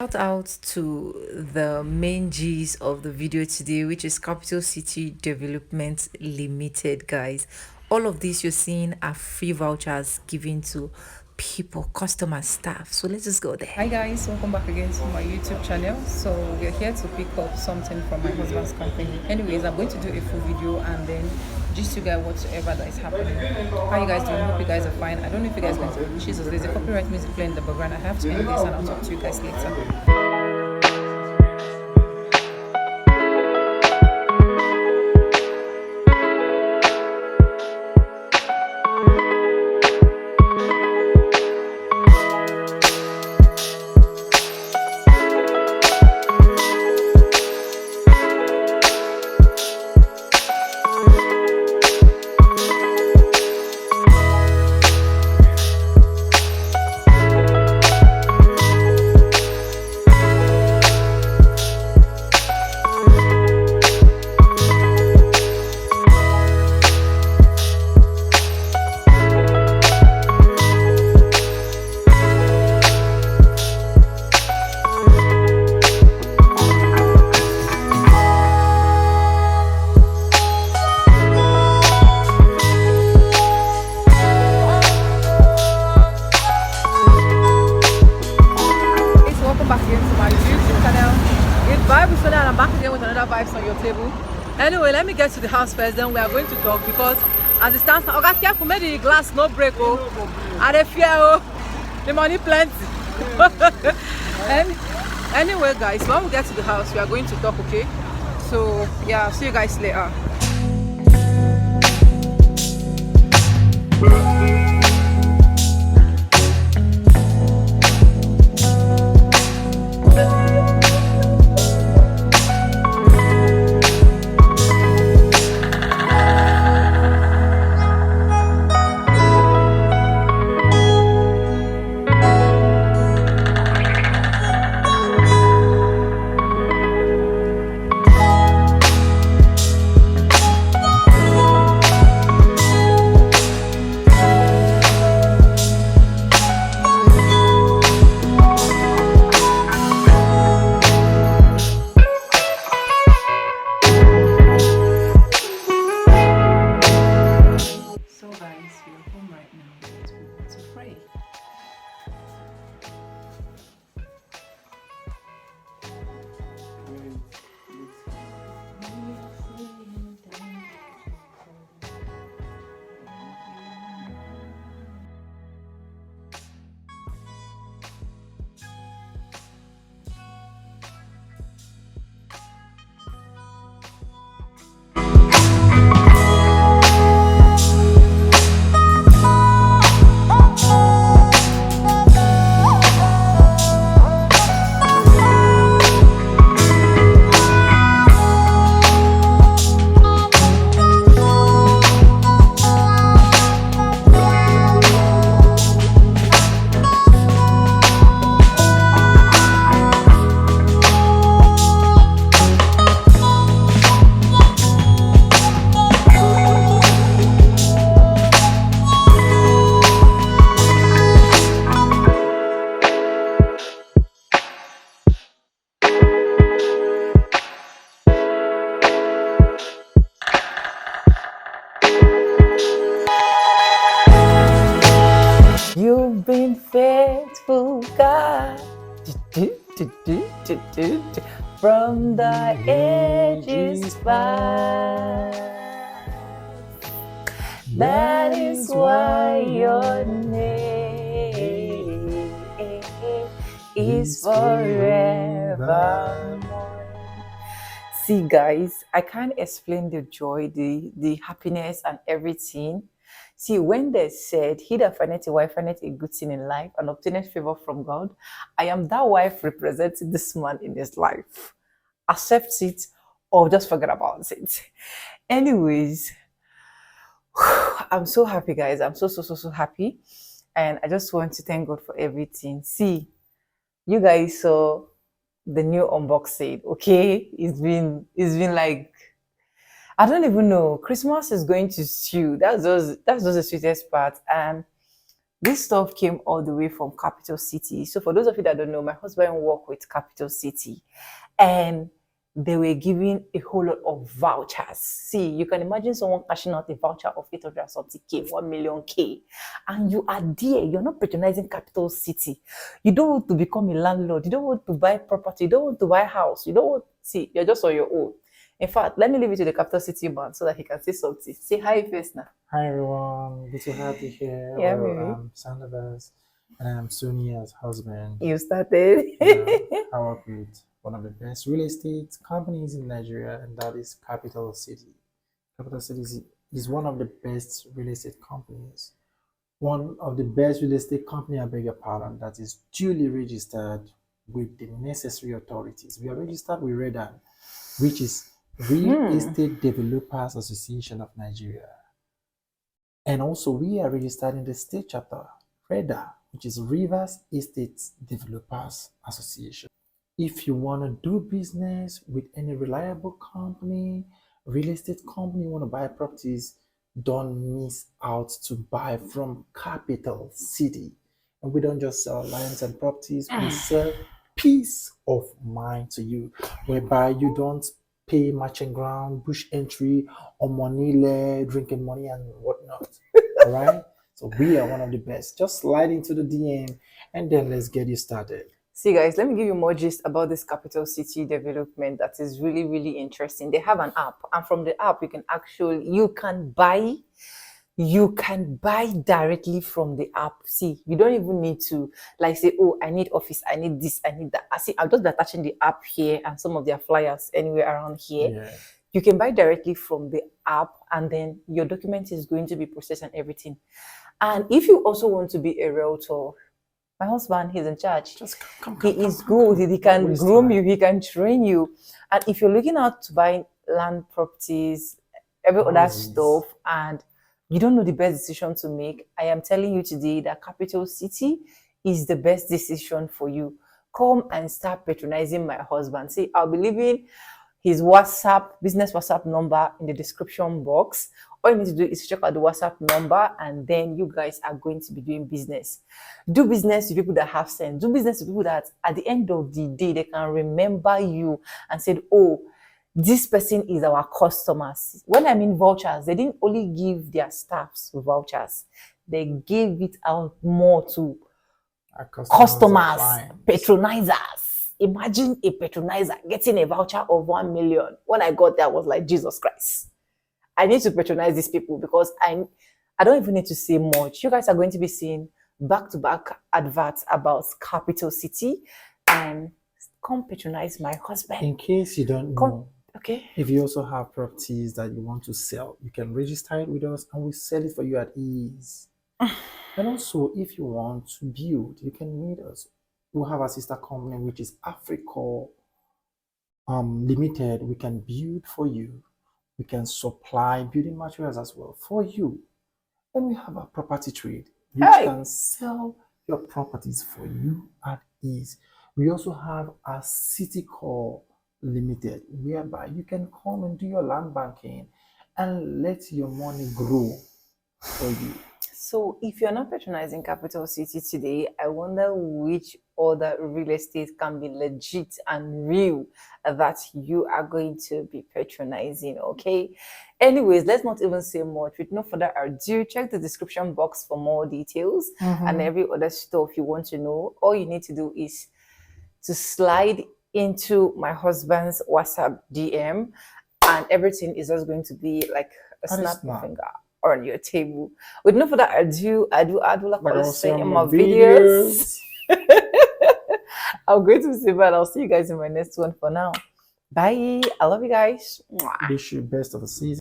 Shout out to the main G's of the video today, which is Capital City Development Limited, guys. All of these you're seeing are free vouchers given to people, customers, staff. So let's just go there. Hi guys, welcome back again to my YouTube channel. So we're here to pick up something from my husband's company. Anyways, I'm going to do a full video and then just you guys whatsoever that is happening. How you guys doing? Hope you guys are fine. I don't know if you guys are going to Jesus, there's a copyright music playing in the background. I have to end this and I'll talk to you guys later. On your table. Anyway, let me get to the house first, then we are going to talk because as it stands now, okay, careful, make the glass no break, oh. And the fear, oh, the money plenty. And anyway, guys, when we get to the house, we are going to talk, okay? So yeah, I'll see you guys later. You've been faithful, God, from the ages past. That is why your name is forevermore. See, guys, I can't explain the joy, the happiness, and everything. See, when they said, he that findeth a wife findeth a good thing in life and obtaineth favor from God, I am that wife representing this man in his life. Accept it or just forget about it. Anyways, I'm so happy, guys. I'm so happy. And I just want to thank God for everything. See, you guys saw the new unboxing, okay? It's been like, I don't even know. Christmas is going to stew. That's just the sweetest part. And This stuff came all the way from Capital City. So for those of you that don't know, my husband worked with Capital City, and they were giving a whole lot of vouchers. See, you can imagine someone cashing out a voucher of 800 something K, 1 million K, and you are there. You're not patronizing Capital City. You don't want to become a landlord. You don't want to buy property. You don't want to buy a house. You don't want, see, you're just on your own. In fact, let me leave it to the Capital City man so that he can say something. Say hi first now. Hi everyone, good to have you here. Yeah, well, maybe. I'm Sanders and I'm Sonia's husband. You started. I work with one of the best real estate companies in Nigeria, and that is Capital City. Capital City is one of the best real estate companies. One of the best real estate company, I beg your pardon, that is duly registered with the necessary authorities. We are registered with REDA, which is Real Estate Developers Association of Nigeria. And also we are registered in the state chapter, REDA, which is Rivers Estate Developers Association. If you want to do business with any reliable company, real estate company, you want to buy properties, don't miss out to buy from Capital City. And we don't just sell lands and properties, we sell peace of mind to you, whereby you don't pay matching ground, bush entry, or money, drinking money and whatnot. All right. So we are one of the best. Just slide into the DM and then let's get you started. See, guys, let me give you more gist about this Capital City development that is really, really interesting. They have an app, and from the app, you can buy directly from the app. See, you don't even need to like say, oh, I need office, I need this, I need that. I see, I'll just be attaching the app here and some of their flyers anywhere around here. Yeah. You can buy directly from the app, and then your document is going to be processed and everything. And if you also want to be a realtor, my husband, he's in charge. He is good. He can groom you. He can train you. And if you're looking out to buy land properties, every other stuff, and you don't know the best decision to make, I am telling you today that Capital City is the best decision for you. Come and start patronizing my husband. See, I'll be leaving his business WhatsApp number in the description box. All you need to do is check out the WhatsApp number, and then you guys are going to be doing business. Do business with people that have sense. Do business with people that at the end of the day, they can remember you and say, oh, this person is our customers. When I mean vouchers, they didn't only give their staffs vouchers. They gave it out more to customers, patronizers. Imagine a patronizer getting a voucher of 1 million. When I got there, I was like, Jesus Christ. I need to patronize these people because I don't even need to say much. You guys are going to be seeing back-to-back adverts about Capital City, and come patronize my husband. In case you don't know, okay, if you also have properties that you want to sell, you can register it with us and we sell it for you at ease. And also, if you want to build, you can meet us. We have a sister company, which is Africa Limited. We can build for you. We can supply building materials as well for you. And we have a property trade, which can sell your properties for you at ease. We also have a City Call Limited, whereby you can come and do your land banking and let your money grow for you. So if you're not patronizing Capital City today, I wonder which other real estate can be legit and real that you are going to be patronizing, okay? Anyways, let's not even say much. With no further ado, check the description box for more details and every other stuff you want to know. All you need to do is to slide into my husband's WhatsApp DM, and everything is just going to be like a snap of finger on your table. With no further ado, I do like I say in my videos. I'm going to say bye. I'll see you guys in my next one. For now, bye. I love you guys. Wish you best of the season.